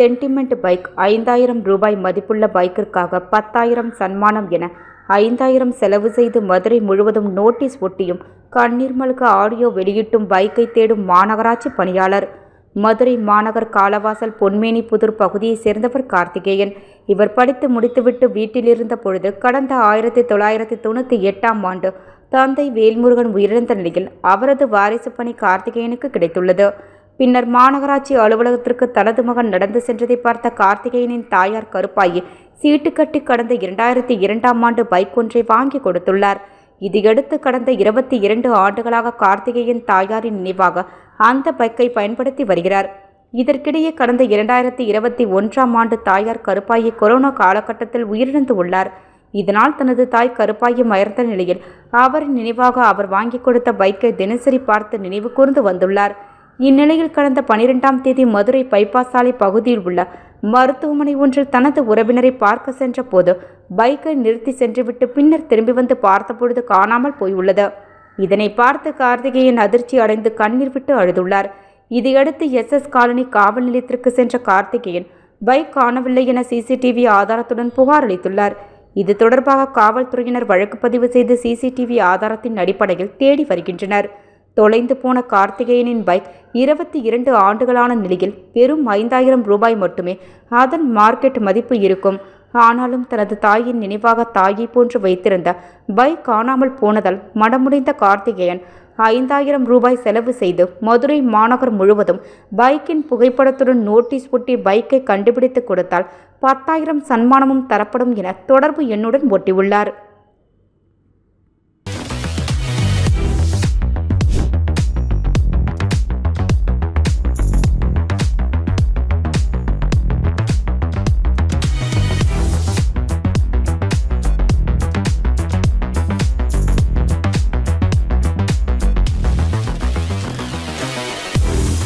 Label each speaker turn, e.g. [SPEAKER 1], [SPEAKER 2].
[SPEAKER 1] Sentiment bike 5000 ரூபாய் மதிப்புள்ள பைக்கிற்காக 10,000 சன்மானம் என 5000 செலவு செய்து மதுரை முழுவதும் நோட்டீஸ் ஒட்டியும் கண்ணீர் மல்க ஆடியோ வெளியிட்டும் பைக்கை தேடும் மாநகராட்சி பணியாளர். மதுரை மாநகர் காலவாசல் பொன்மேனிப்புதூர் பகுதியைச் சேர்ந்தவர் கார்த்திகேயன். இவர் படித்து முடித்துவிட்டு வீட்டிலிருந்த பொழுது கடந்த 1998ஆம் ஆண்டு தந்தை வேல்முருகன் உயிரிழந்த நிலையில் அவரது வாரிசு பணி கார்த்திகேயனுக்கு கிடைத்துள்ளது. பின்னர் மாநகராட்சி அலுவலகத்திற்கு தனது மகன் நடந்து சென்றதை பார்த்த கார்த்திகேயனின் தாயார் கருப்பாயி சீட்டு கட்டி கடந்த 2002ஆம் ஆண்டு பைக் ஒன்றை வாங்கி கொடுத்துள்ளார். இதையடுத்து கடந்த 22 ஆண்டுகளாக கார்த்திகேயன் தாயாரின் நினைவாக அந்த பைக்கை பயன்படுத்தி வருகிறார். இதற்கிடையே கடந்த 2021ஆம் ஆண்டு தாயார் கருப்பாயி கொரோனா காலகட்டத்தில் உயிரிழந்து உள்ளார். இதனால் தனது தாய் கருப்பாயி மறைந்த நிலையில் அவரின் நினைவாக அவர் வாங்கி கொடுத்த பைக்கை தினசரி பார்த்து நினைவு கூர்ந்து வந்துள்ளார். இந்நிலையில் கடந்த 12ஆம் தேதி மதுரை பைபாஸ் சாலை பகுதியில் உள்ள மருத்துவமனை ஒன்றில் தனது உறவினரை பார்க்க சென்ற போது பைக்கை நிறுத்தி சென்றுவிட்டு பின்னர் திரும்பி வந்து பார்த்தபொழுது காணாமல் போயுள்ளது. இதனை பார்த்து கார்த்திகேயன் அதிர்ச்சி அடைந்து கண்ணீர் விட்டு அழுதுள்ளார். இதையடுத்து SS காலனி காவல் நிலையத்திற்கு சென்ற கார்த்திகேயன் பைக் காணவில்லை என CCTV ஆதாரத்துடன் புகார் அளித்துள்ளார். இது தொடர்பாக காவல்துறையினர் வழக்கு பதிவு செய்து CCTV ஆதாரத்தின் அடிப்படையில் தேடி வருகின்றனர். தொலைந்து போன கார்த்திகேயனின் பைக் 22 ஆண்டுகளான நிலையில் வெறும் 5000 ரூபாய் மட்டுமே அதன் மார்க்கெட் மதிப்பு இருக்கும். ஆனாலும் தனது தாயின் நினைவாக தாயை போன்று வைத்திருந்த பைக் காணாமல் போனதால் மனமுடைந்த கார்த்திகேயன் 5000 ரூபாய் செலவு செய்து மதுரை மாநகர் முழுவதும் பைக்கின் புகைப்படத்துடன் நோட்டீஸ் ஒட்டி பைக்கை கண்டுபிடித்து கொடுத்தால் 10,000 சன்மானமும் தரப்படும் என தொடர்பு எண்ணுடன் ஒட்டியுள்ளார்.